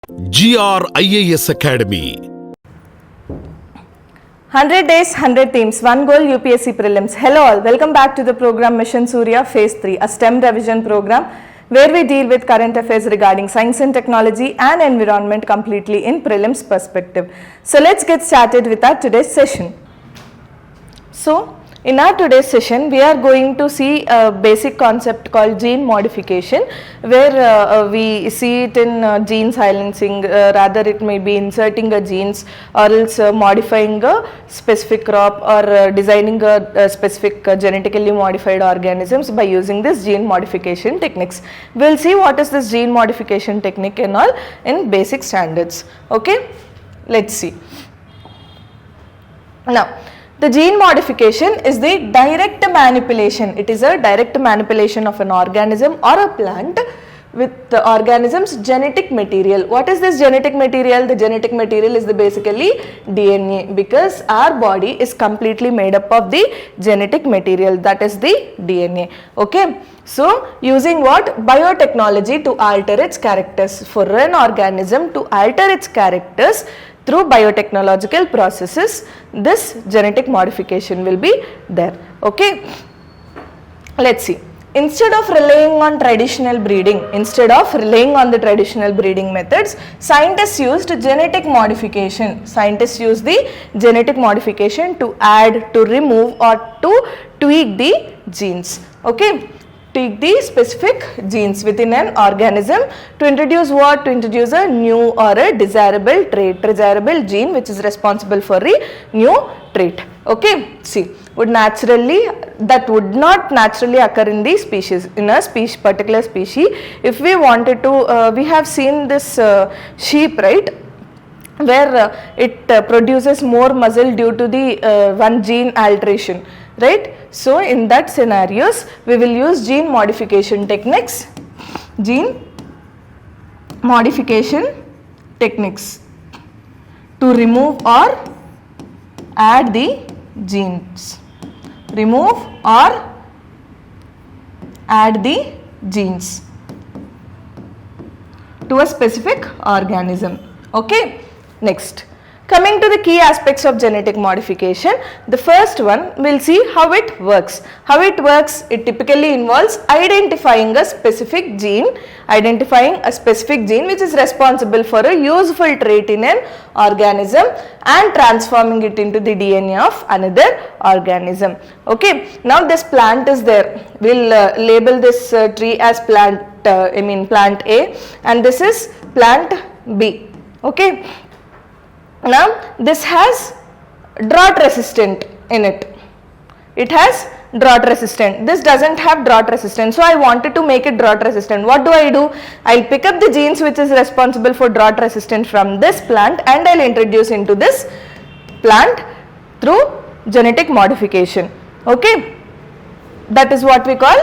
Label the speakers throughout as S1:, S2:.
S1: GRIAS Academy.
S2: 100 days, 100 themes, one goal UPSC Prelims. Hello all, welcome back to the program Mission Surya Phase 3, a STEM revision program where we deal with current affairs regarding science and technology and environment completely in Prelims perspective. So let's get started with our today's session. So in our today's session, we are going to see a basic concept called gene modification, where we see it in gene silencing, rather it may be inserting a genes or else modifying a specific crop or designing a specific genetically modified organisms by using this gene modification techniques. We will see what is this gene modification technique and all in basic standards. Okay, let's see. Now, the gene modification is the direct manipulation. It is a direct manipulation of an organism or a plant with the organism's genetic material. What is this genetic material? The genetic material is basically DNA, because our body is completely made up of the genetic material, that is the DNA. Okay. So, using what? Biotechnology to alter its characters. For an organism to alter its characters through biotechnological processes, this genetic modification will be there. Okay, let's see. Instead of relying on traditional breeding, methods, scientists used genetic modification. Scientists use the genetic modification to add, to remove or to tweak the genes. Okay, tweak the specific genes within an organism to introduce what? To introduce a new or a desirable trait, desirable gene which is responsible for a new trait. Okay, see, that would not naturally occur in the species, in a particular species. If we wanted to, we have seen this sheep, right, where it produces more muscle due to the one gene alteration, right? So in that scenarios, we will use gene modification techniques, to remove or add the genes, to a specific organism. Okay, next. Coming to the key aspects of genetic modification, the first one we'll see how it works. It typically involves identifying a specific gene which is responsible for a useful trait in an organism and transforming it into the DNA of another organism. Okay, now this plant is there. We'll label this tree as plant A, and this is plant B. Okay. Now this has drought resistant in it. It has drought resistant. This doesn't have drought resistant. So I wanted to make it drought resistant. What do? I'll pick up the genes which is responsible for drought resistant from this plant and I'll introduce into this plant through genetic modification. Okay. That is what we call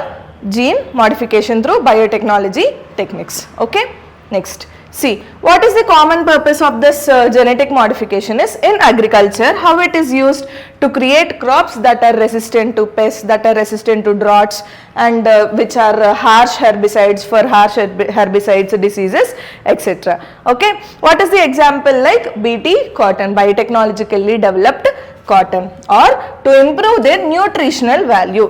S2: gene modification through biotechnology techniques. Okay. Next. See, what is the common purpose of this genetic modification is in agriculture, how it is used to create crops that are resistant to pests, that are resistant to droughts, and which are harsh herbicides for harsh herbicides, diseases, etc. Okay, what is the example like BT cotton, biotechnologically developed cotton, or to improve their nutritional value,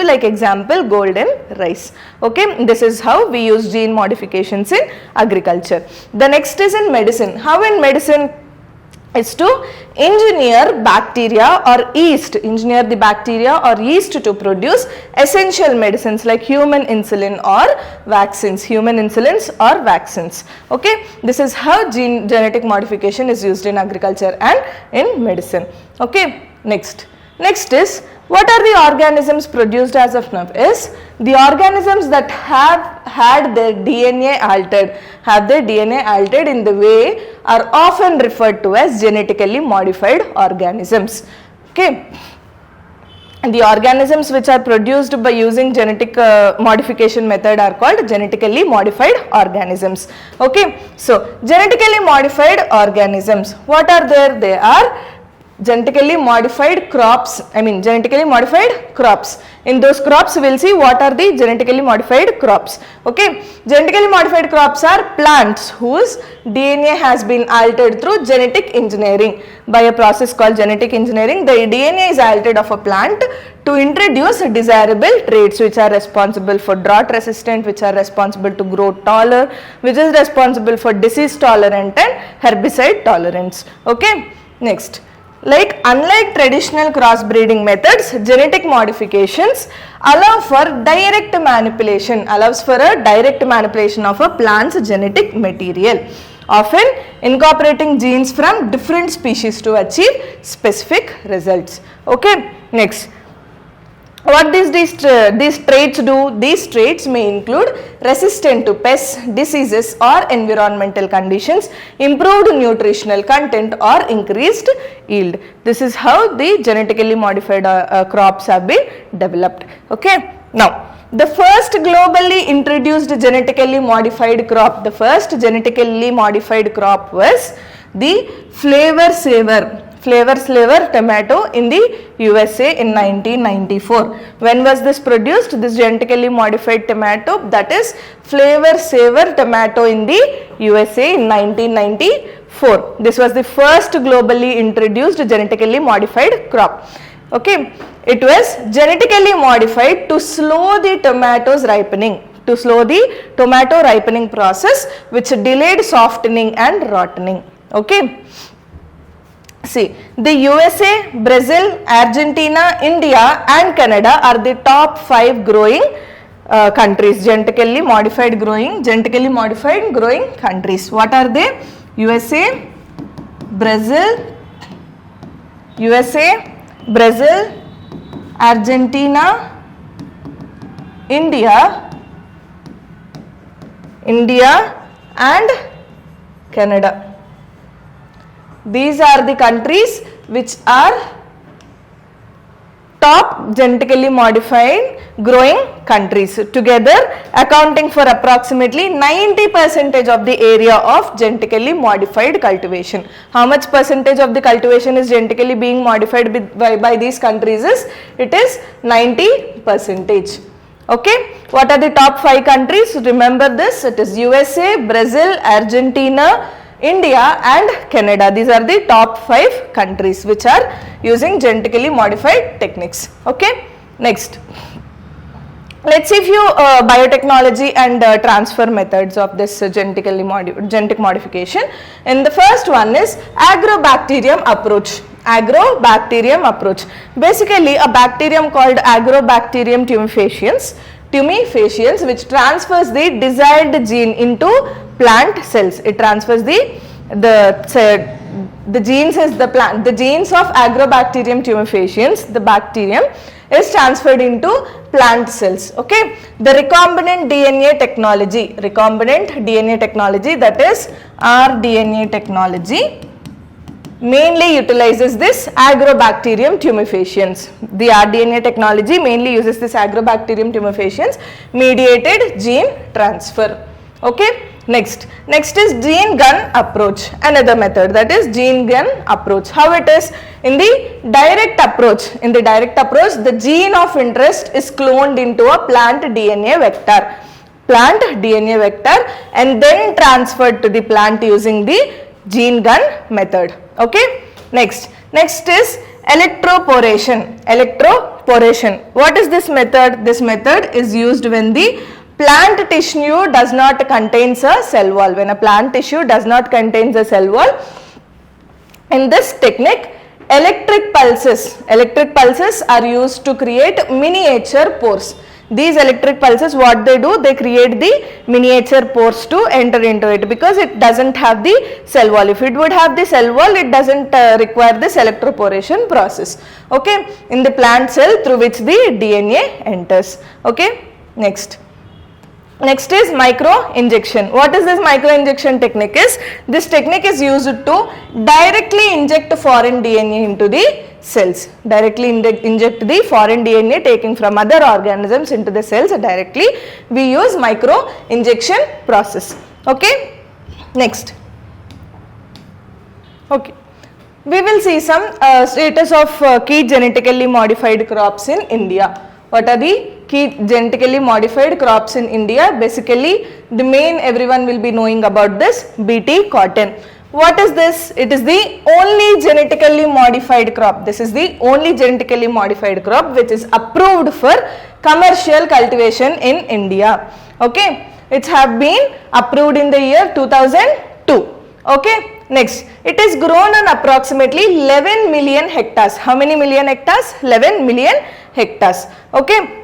S2: like example golden rice. Okay, this is how we use gene modifications in agriculture. The next is in medicine. How in medicine is to engineer bacteria or yeast, to produce essential medicines like human insulins or vaccines. Okay, this is how genetic modification is used in agriculture and in medicine. Okay, next is, what are the organisms produced as of now? Is the organisms that have had their DNA altered in the way are often referred to as genetically modified organisms. Okay. And the organisms which are produced by using genetic modification method are called genetically modified organisms. Okay. So, genetically modified organisms, what are there? They are genetically modified crops, genetically modified crops. In those crops, we will see what are the genetically modified crops. Okay, genetically modified crops are plants whose DNA has been altered through genetic engineering. By a process called genetic engineering, the DNA is altered of a plant to introduce desirable traits which are responsible for drought resistant, which are responsible to grow taller, which is responsible for disease tolerant and herbicide tolerance. Okay, next. Like unlike traditional crossbreeding methods, genetic modifications allow for direct manipulation, allows for a direct manipulation of a plant's genetic material, often incorporating genes from different species to achieve specific results. Okay, next. What does these traits do? These traits may include resistant to pests, diseases or environmental conditions, improved nutritional content or increased yield. This is how the genetically modified crops have been developed. Okay. Now, the first globally introduced genetically modified crop, was the flavor saver tomato in the USA in 1994. When was this produced? This genetically modified tomato, that is flavor saver tomato in the USA in 1994. This was the first globally introduced genetically modified crop. Okay, it was genetically modified to slow the tomatoes ripening, tomato ripening process, which delayed softening and rottening. Okay. See, the USA, Brazil, Argentina, India and Canada are the top 5 growing countries, genetically modified growing countries. What are they? USA, Brazil, Argentina, India and Canada. These are the countries which are top genetically modified growing countries, together accounting for approximately 90% of the area of genetically modified cultivation. How much percentage of the cultivation is genetically being modified by these countries? It is 90%. Okay, what are the top 5 countries? Remember this, it is USA, Brazil, Argentina, India and Canada. These are the top 5 countries which are using genetically modified techniques. Okay, next. Let's see a few biotechnology and transfer methods of this genetic modification. And the first one is agrobacterium approach. Basically a bacterium called Agrobacterium tumefaciens, which transfers the desired gene into plant cells. It transfers the genes of Agrobacterium tumefaciens, the bacterium, is transferred into plant cells. Okay, the recombinant DNA technology, that is rDNA technology, mainly utilizes this Agrobacterium tumefaciens. The rDNA technology mainly uses this Agrobacterium tumefaciens mediated gene transfer. Okay, next is gene gun approach, another method, that is gene gun approach. How it is? In the direct approach, the gene of interest is cloned into a plant DNA vector and then transferred to the plant using the gene gun method. Okay, next is electroporation. What is this method? This method is used when the plant tissue does not contain a cell wall. When a plant tissue does not contain a cell wall, in this technique electric pulses are used to create miniature pores. These electric pulses, what they do, they create the miniature pores to enter into it, because it doesn't have the cell wall. If it would have the cell wall, it doesn't require this electroporation process. Okay, in the plant cell through which the DNA enters. Okay, next is micro injection. What is this micro injection technique? This technique is used to directly inject foreign DNA into the cells. Directly inject the foreign DNA taken from other organisms into the cells directly. We use micro injection process. Okay, next. Okay, we will see some status of key genetically modified crops in India. What are the key genetically modified crops in India? Basically, the main everyone will be knowing about this BT cotton. What is this? It is the only genetically modified crop. This is the only genetically modified crop which is approved for commercial cultivation in India. Okay, it have been approved in the year 2002. Okay. Next, it is grown on approximately 11 million hectares. How many million hectares? 11 million hectares. Okay.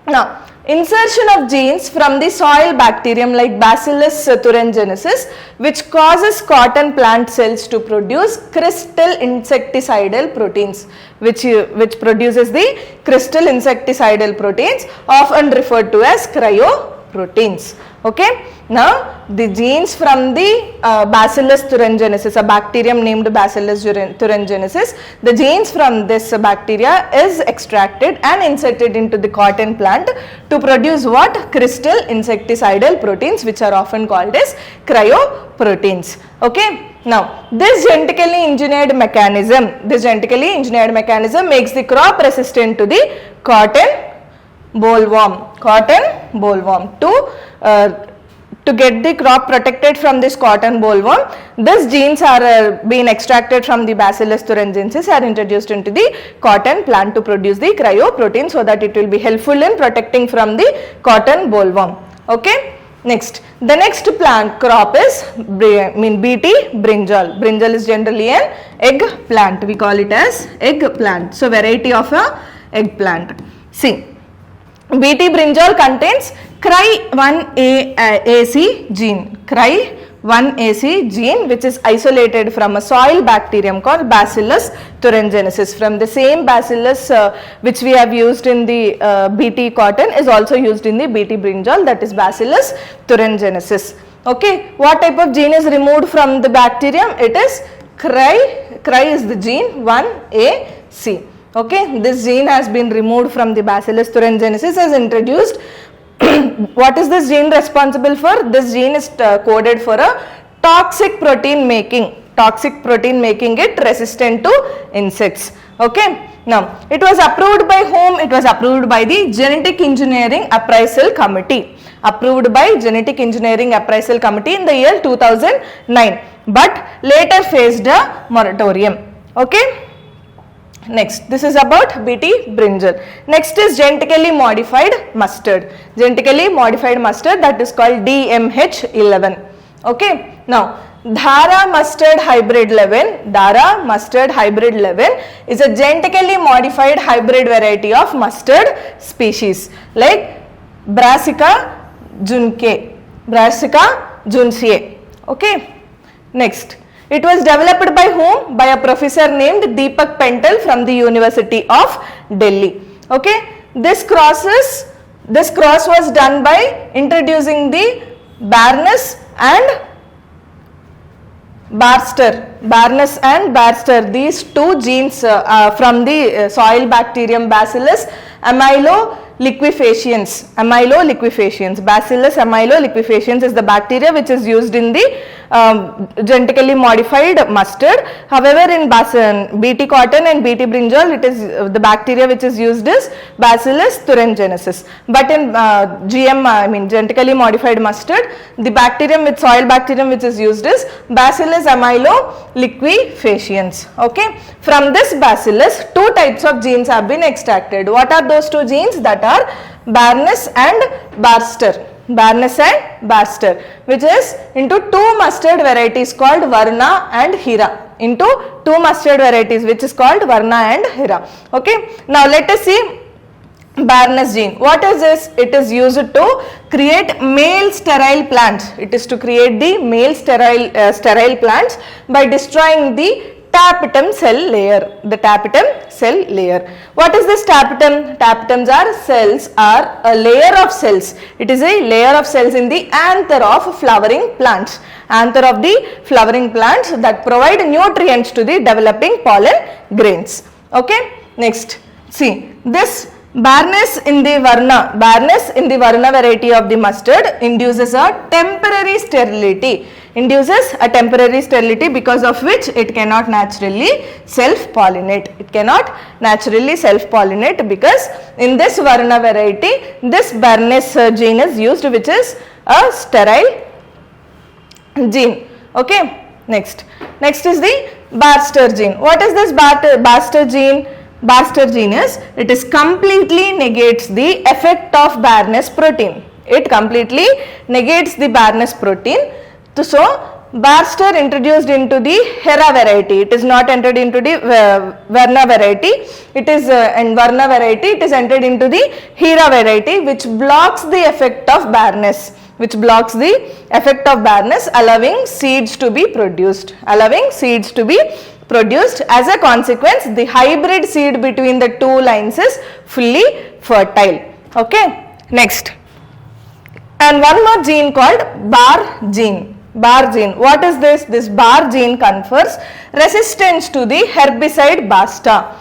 S2: Now, insertion of genes from the soil bacterium like Bacillus thuringiensis, which causes cotton plant cells to produce crystal insecticidal proteins, which produces the crystal insecticidal proteins, often referred to as cryoproteins. Okay. Now, the genes from the Bacillus thuringiensis, a bacterium named Bacillus thuringiensis, the genes from this bacteria is extracted and inserted into the cotton plant to produce what? Crystal insecticidal proteins, which are often called as cryoproteins. Okay. Now, this genetically engineered mechanism makes the crop resistant to the cotton bollworm. To get the crop protected from this cotton bollworm, these genes are being extracted from the Bacillus thuringiensis, are introduced into the cotton plant to produce the cryoprotein, so that it will be helpful in protecting from the cotton bollworm. Okay. Next, the next plant crop is BT brinjal. Brinjal is generally an eggplant. We call it as eggplant. So, variety of a eggplant. See, BT brinjal contains Cry1AC gene. Cry1AC gene, which is isolated from a soil bacterium called Bacillus thuringiensis. From the same bacillus which we have used in the BT cotton is also used in the BT brinjal, that is Bacillus thuringiensis. Okay, what type of gene is removed from the bacterium? It is Cry is the gene 1AC. Okay, this gene has been removed from the Bacillus thuringiensis, as introduced. What is this gene responsible for? This gene is coded for a toxic protein making it resistant to insects. Okay. Now, it was approved by whom? It was approved by the Genetic Engineering Appraisal Committee. Approved by Genetic Engineering Appraisal Committee in the year 2009, but later faced a moratorium. Okay. Next, this is about BT brinjal. Next is genetically modified mustard. Genetically modified mustard, that is called DMH11. Okay. Now, Dhara mustard hybrid 11 is a genetically modified hybrid variety of mustard species like Brassica juncea. Okay. Next, it was developed by whom? By a professor named Deepak Pental from the University of Delhi. Okay. This cross was done by introducing the Barnes and Barster, these two genes from the soil bacterium Bacillus amyloliquefaciens. Bacillus amyloliquefaciens is the bacteria which is used in the genetically modified mustard. However, in BT cotton and BT brinjal, it is the bacteria which is used is Bacillus thuringiensis. But in genetically modified mustard, the soil bacterium which is used is Bacillus amyloliquefaciens. Okay. From this bacillus, two types of genes have been extracted. What are those two genes? That are Barnes and Barster. Which is into two mustard varieties called Varna and Hira. Into two mustard varieties which is called Varna and Hira. Okay. Now let us see Barnes gene. What is this? It is used to create male sterile plants. It is to create the male sterile plants by destroying the tapetum cell layer. What is this tapetum? Tapetums are a layer of cells. It is a layer of cells in the anther of flowering plants. Anther of the flowering plants that provide nutrients to the developing pollen grains. Okay. Next, see, this Barrenness in the Varna variety of the mustard induces a temporary sterility. Because of which it cannot naturally self-pollinate. Because in this Varna variety, this Barrenness gene is used, which is a sterile gene. Okay. Next is the Barster gene. What is this Barster gene? Barster gene is, it is completely negates the effect of Barrenness protein. It completely negates the Barrenness protein. So, Barster introduced into the Hera variety. It is not entered into the Varna variety. It is in Varna variety. It is entered into the Hera variety, which blocks the effect of Barrenness. Allowing seeds to be produced. As a consequence, the hybrid seed between the two lines is fully fertile. Okay. Next. And one more gene called Bar gene. What is this? This Bar gene confers resistance to the herbicide Basta.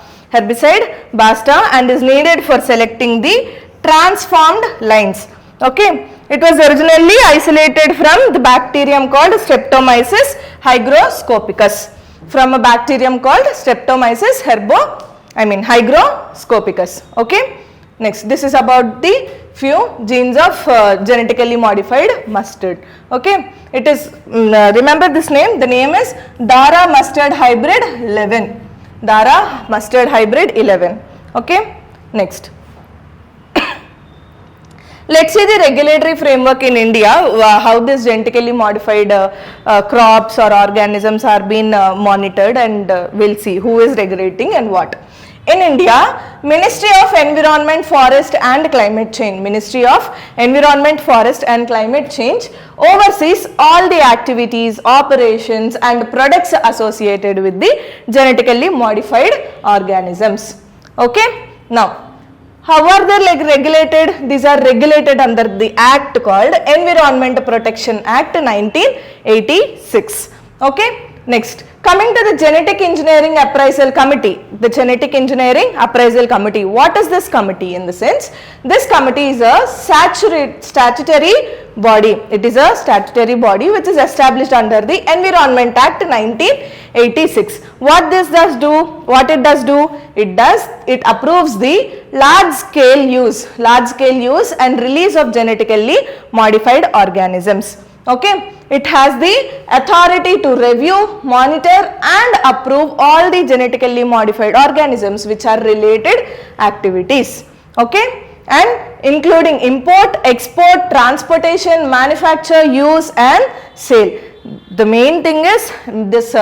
S2: And is needed for selecting the transformed lines. Okay. It was originally isolated from the bacterium called Streptomyces hygroscopicus. hygroscopicus. Okay. Next, this is about the few genes of genetically modified mustard. Okay. It is, remember this name, the name is Dara mustard hybrid 11. Okay. Next. Let's see the regulatory framework in India, how this genetically modified crops or organisms are being monitored, and we'll see who is regulating and what. In India, Ministry of Environment, Forest and Climate Change oversees all the activities, operations and products associated with the genetically modified organisms. Okay. Now, how are they regulated? These are regulated under the act called Environment Protection Act 1986. Okay. Next, coming to the Genetic Engineering Appraisal Committee. The Genetic Engineering Appraisal Committee. What is this committee? In the sense, this committee is a statutory body. It is a statutory body which is established under the Environment Act 1986. What it does do? It approves the large scale use and release of genetically modified organisms. Okay. It has the authority to review, monitor and approve all the genetically modified organisms which are related activities. Okay. And including import, export, transportation, manufacture, use and sale. The main thing is this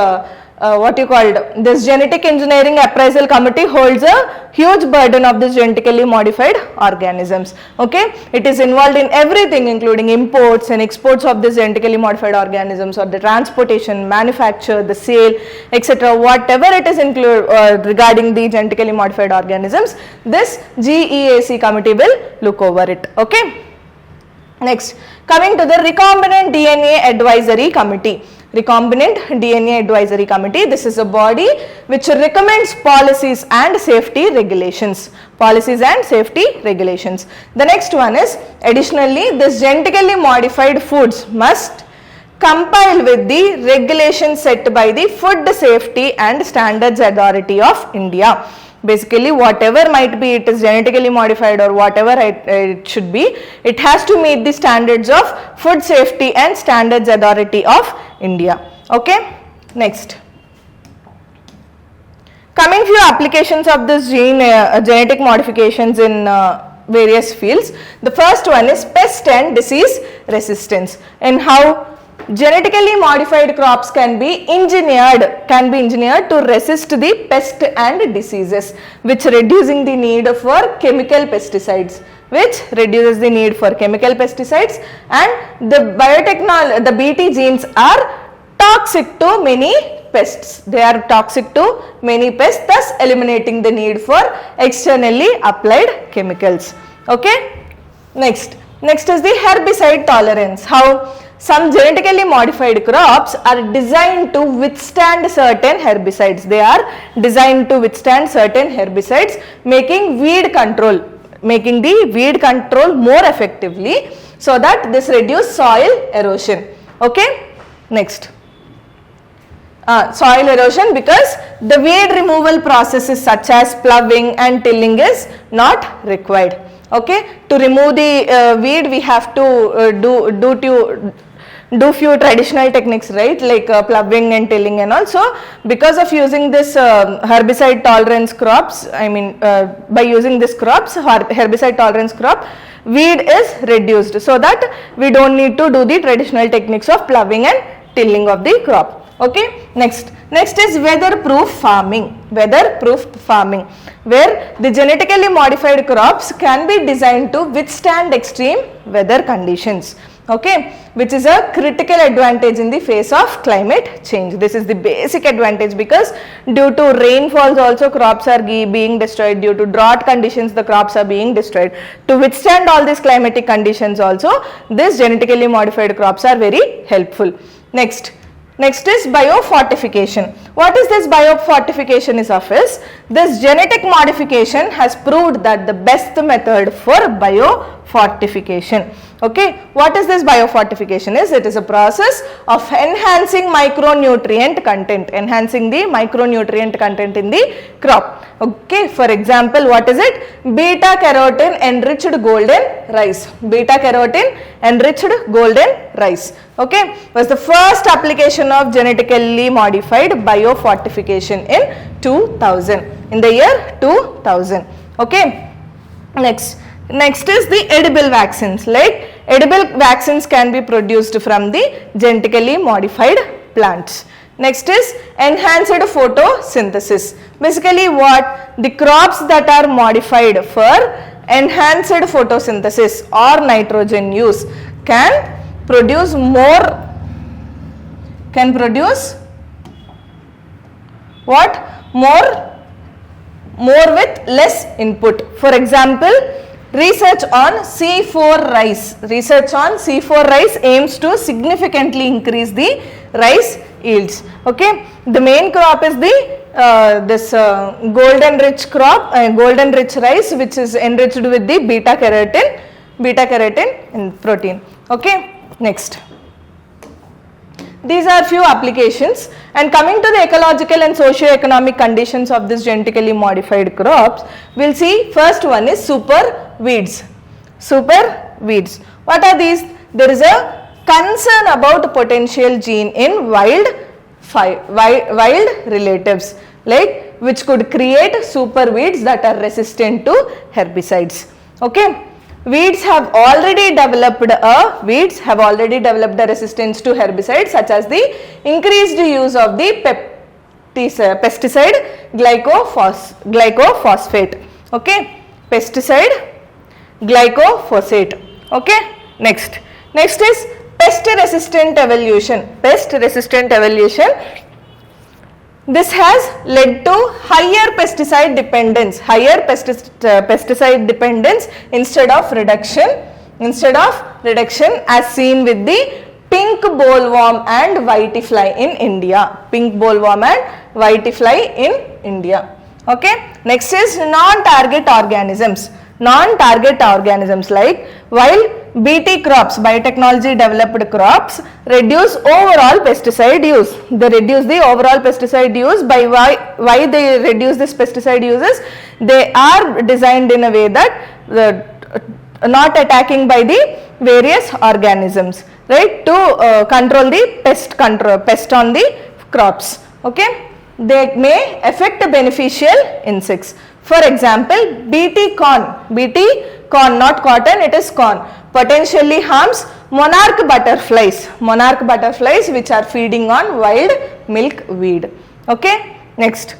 S2: this Genetic Engineering Appraisal Committee holds a huge burden of this genetically modified organisms. Okay. It is involved in everything, including imports and exports of this genetically modified organisms, or the transportation, manufacture, the sale, etc. Whatever it is regarding the genetically modified organisms, this GEAC committee will look over it. Okay. Next, coming to the Recombinant DNA Advisory Committee. This is a body which recommends policies and safety regulations. The next one is, additionally, this genetically modified foods must compile with the regulations set by the Food Safety and Standards Authority of India. Basically, whatever might be, it is genetically modified or whatever it should be, it has to meet the standards of Food Safety and Standards Authority of India. Okay. Next, coming few applications of this genetic modifications in various fields. The first one is pest and disease resistance, and how genetically modified crops can be engineered to resist the pest and diseases, which reducing the need for chemical pesticides. And the BT genes are toxic to many pests. Thus eliminating the need for externally applied chemicals. Okay. Next is the herbicide tolerance. How some genetically modified crops are designed to withstand certain herbicides. Making weed control making the weed control more effectively, so that this reduce soil erosion. Okay, next. Soil erosion, because the weed removal processes such as ploughing and tilling is not required. Okay, to remove the weed we have to do few traditional techniques, right, like ploughing and tilling and all. So because of using this herbicide tolerance crops, I mean by using this crops, herbicide tolerance crop, weed is reduced, so that we don't need to do the traditional techniques of ploughing and tilling of the crop. Okay, next is weather-proof farming. Weather-proof farming, where the genetically modified crops can be designed to withstand extreme weather conditions. Okay, which is a critical advantage in the face of climate change. This is the basic advantage, because due to rainfalls also crops are being destroyed, due to drought conditions the crops are being destroyed. To withstand all these climatic conditions also, these genetically modified crops are very helpful. Next is biofortification. What is this biofortification is of? This genetic modification has proved that the best method for biofortification. Okay, what is this biofortification is? It is a process of enhancing micronutrient content, enhancing the micronutrient content in the crop. Okay, for example, what is it? Beta carotene enriched golden rice. Beta carotene enriched golden rice. Okay, was the first application of genetically modified biofortification in 2000, in the year 2000. Okay, next is the edible vaccines. Like edible vaccines can be produced from the genetically modified plants. Next is enhanced photosynthesis. Basically what? The crops that are modified for enhanced photosynthesis or nitrogen use can produce more, more with less input. For example, research on C4 rice aims to significantly increase the rice yields. Okay, the main crop is the golden rich rice, which is enriched with the beta carotene and protein. Okay, next. These are few applications, and coming to the ecological and socio-economic conditions of this genetically modified crops, we will see first one is super weeds. Super weeds. What are these? There is a concern about potential gene in wild relatives, like which could create super weeds that are resistant to herbicides. Okay. Weeds have already developed a resistance to herbicides, such as the increased use of the pesticide glycophosphate. Okay, pesticide glycophosphate. Okay, next is pest resistant evolution. This has led to higher pesticide dependence instead of reduction, as seen with the pink bollworm and whitefly in India. Okay, next is non-target organisms. Like while BT crops, biotechnology developed crops, reduce overall pesticide use. They reduce the overall pesticide use. By why they reduce this pesticide uses? They are designed in a way that not attacking by the various organisms, right, to control the pest on the crops. Okay, they may affect beneficial insects. For example, BT corn, not cotton, it is corn, potentially harms monarch butterflies, which are feeding on wild milkweed. Okay, next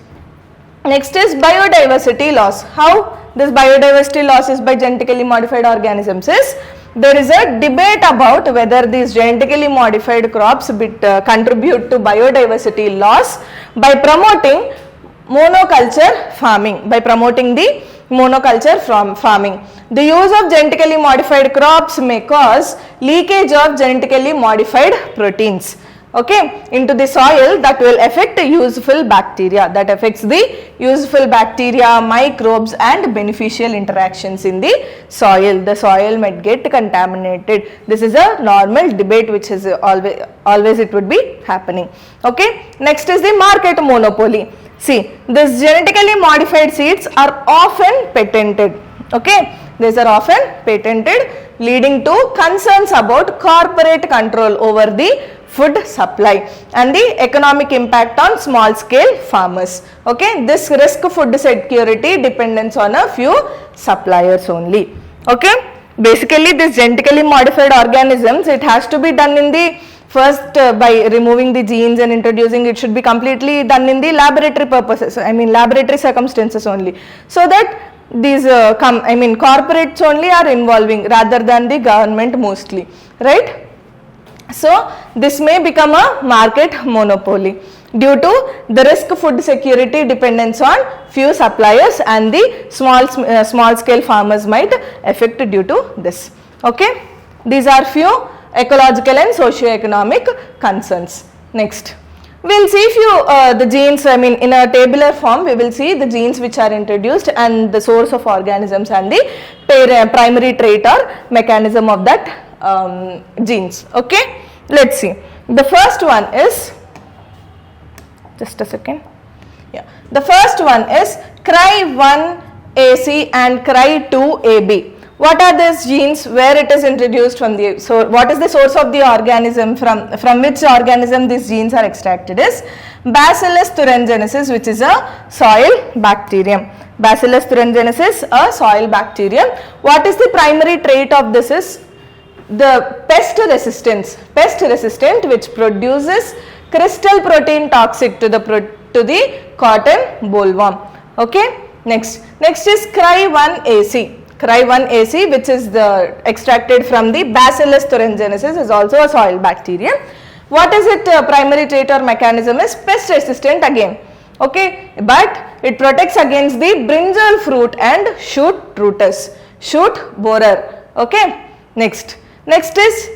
S2: is biodiversity loss. How this biodiversity loss is by genetically modified organisms is, there is a debate about whether these genetically modified crops contribute to biodiversity loss by promoting monoculture farming, The use of genetically modified crops may cause leakage of genetically modified proteins. okay, into the soil, that will affect useful bacteria, that affects the useful bacteria, microbes and beneficial interactions in the soil might get contaminated. This is a normal debate which is always it would be happening. Okay, next is the market monopoly. See, these genetically modified seeds are often patented. Okay, these are often patented, leading to concerns about corporate control over the food supply and the economic impact on small scale farmers. Okay, this risk food security dependence on a few suppliers only. Okay, basically these genetically modified organisms, it has to be done in the first by removing the genes and introducing, it should be completely done in the laboratory purposes, I mean laboratory circumstances only, so that these corporates only are involving rather than the government mostly, right? So this may become a market monopoly due to the risk food security dependence on few suppliers, and the small scale farmers might affect due to this. Okay, these are few ecological and socio-economic concerns. Next, we will see few the genes, I mean in a tabular form we will see the genes which are introduced and the source of organisms and the primary trait or mechanism of that genes. Okay, let's see. The first one is, just a second, yeah, the first one is Cry1AC and Cry2AB. What are these genes, where it is introduced from the, so what is the source of the organism, from which organism these genes are extracted is Bacillus thuringiensis, which is a soil bacterium. Bacillus thuringiensis, a soil bacterium. What is the primary trait of this is the pest resistant, which produces crystal protein toxic to the cotton bollworm. Okay, next is Cry1AC. Cry1AC, which is the extracted from the Bacillus thuringiensis, is also a soil bacterium. What is it primary trait or mechanism is pest resistant again. Okay, but it protects against the brinjal fruit and shoot borer. Okay, next is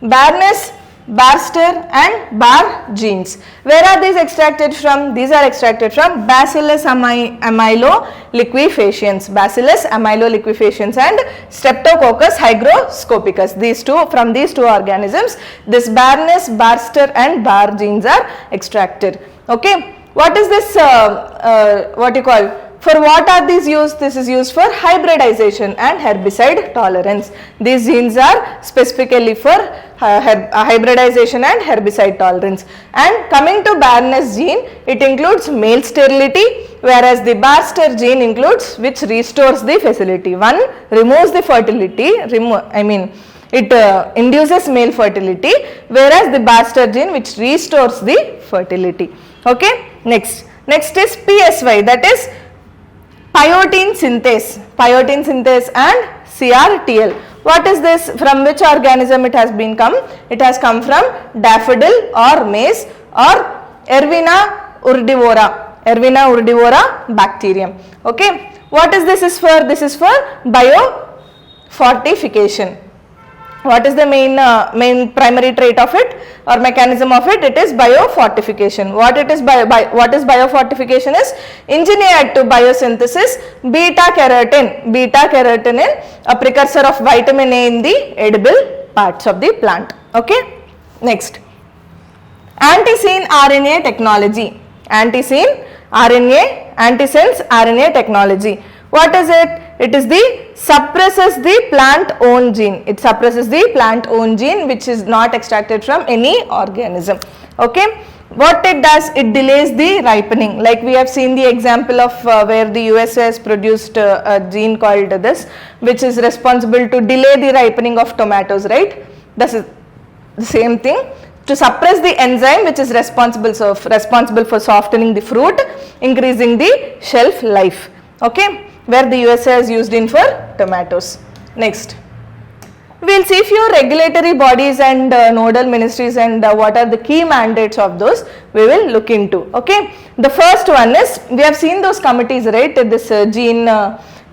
S2: Barnes, Barster and Bar genes. Where are these extracted from? These are extracted from Bacillus amyloliquefaciens, Bacillus amyloliquefaciens and Streptococcus hygroscopicus. From these two organisms, this Barnes, Barster and Bar genes are extracted. Okay, what is this, what you call, for what are these used? This is used for hybridization and herbicide tolerance. These genes are specifically for hybridization and herbicide tolerance. And coming to Barnes gene, it includes male sterility, whereas the Barster gene includes which restores the fertility. One removes the fertility, it induces male fertility, whereas the Barster gene which restores the fertility. Okay, next is PSY, that is Biotin synthase and CRTL. What is this? From which organism it has been come? It has come from daffodil or maize or Erwina urdivora bacterium. Okay, what is this is for? This is for biofortification. What is the main primary trait of it or mechanism of it? It is biofortification. What biofortification is? Engineered to biosynthesis beta carotene, a precursor of vitamin A in the edible parts of the plant. Okay, next, antisense RNA technology. Antisense RNA technology. What is it? It is suppresses the plant own gene. It suppresses the plant own gene which is not extracted from any organism. Okay, what it does, it delays the ripening. Like we have seen the example of where the USA has produced a gene called this, which is responsible to delay the ripening of tomatoes, right? This is the same thing, to suppress the enzyme which is responsible for softening the fruit, increasing the shelf life. Okay, where the USA is used in for tomatoes. Next, we will see few regulatory bodies and nodal ministries and what are the key mandates of those we will look into. Okay, the first one is, we have seen those committees, right? This gene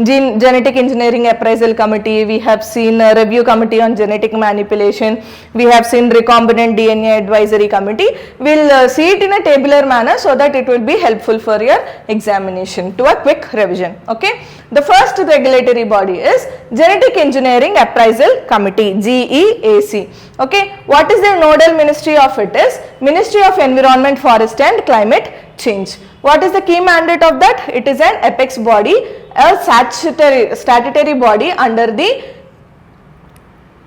S2: Genetic Engineering Appraisal Committee, we have seen a Review Committee on Genetic Manipulation, we have seen Recombinant DNA Advisory Committee. We'll see it in a tabular manner so that it will be helpful for your examination to a quick revision. Okay. The first regulatory body is Genetic Engineering Appraisal Committee, GEAC. Okay. What is the nodal ministry of it is Ministry of Environment, Forest and Climate Change. What is the key mandate of that? It is an apex body, a statutory body under the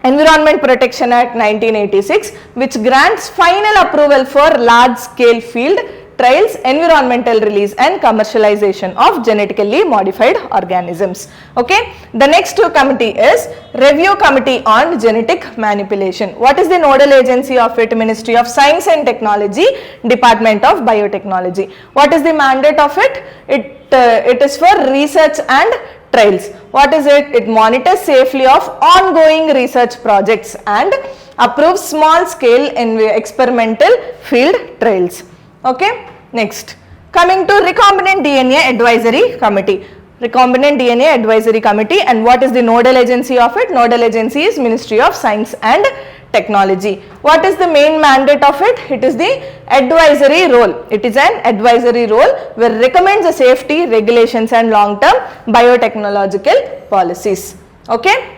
S2: Environment Protection Act 1986, which grants final approval for large scale field trials, environmental release and commercialization of genetically modified organisms. Okay. The next committee is Review Committee on Genetic Manipulation. What is the nodal agency of it? Ministry of Science and Technology, Department of Biotechnology. What is the mandate of it? It is for research and trials. What is it? It monitors safely of ongoing research projects and approves small scale experimental field trials. Okay. Next, coming to Recombinant DNA Advisory Committee. Recombinant DNA Advisory Committee, and what is the nodal agency of it? Nodal agency is Ministry of Science and Technology. What is the main mandate of it? It is the advisory role. It is an advisory role where it recommends the safety, regulations and long-term biotechnological policies. Okay.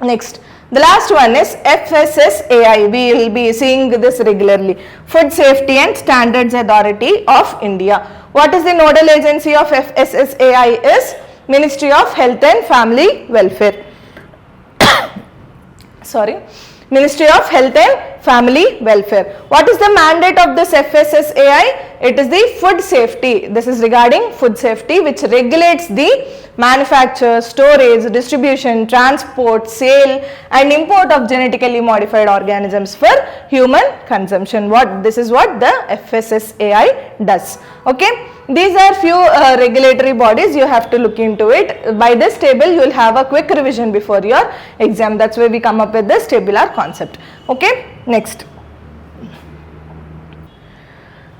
S2: Next, the last one is FSSAI. We will be seeing this regularly. Food Safety and Standards Authority of India. What is the nodal agency of FSSAI is Ministry of Health and Family Welfare. Sorry. Ministry of Health and Family Welfare. What is the mandate of this FSSAI? It is the food safety. This is regarding food safety, which regulates the manufacture, storage, distribution, transport, sale and import of genetically modified organisms for human consumption. This is what the FSSAI does. Okay. These are few regulatory bodies. You have to look into it. By this table you will have a quick revision before your exam. That's why we come up with this tabular concept. Okay. Next.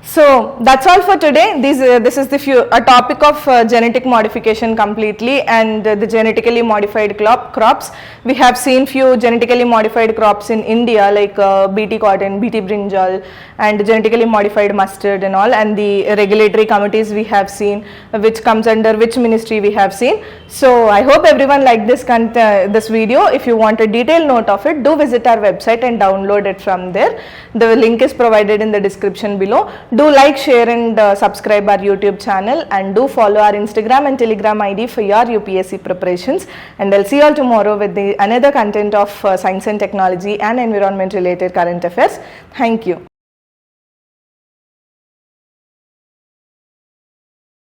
S2: So that's all for today. This is a topic of genetic modification completely, and the genetically modified crops. We have seen few genetically modified crops in India like BT cotton, BT brinjal and genetically modified mustard and all, and the regulatory committees we have seen, which comes under which ministry we have seen. So I hope everyone liked this video. If you want a detailed note of it, do visit our website and download it from there. The link is provided in the description below. Do like, share and subscribe our YouTube channel, and do follow our Instagram and Telegram ID for your UPSC preparations. And I'll see you all tomorrow with another content of science and technology and environment related current affairs. Thank you.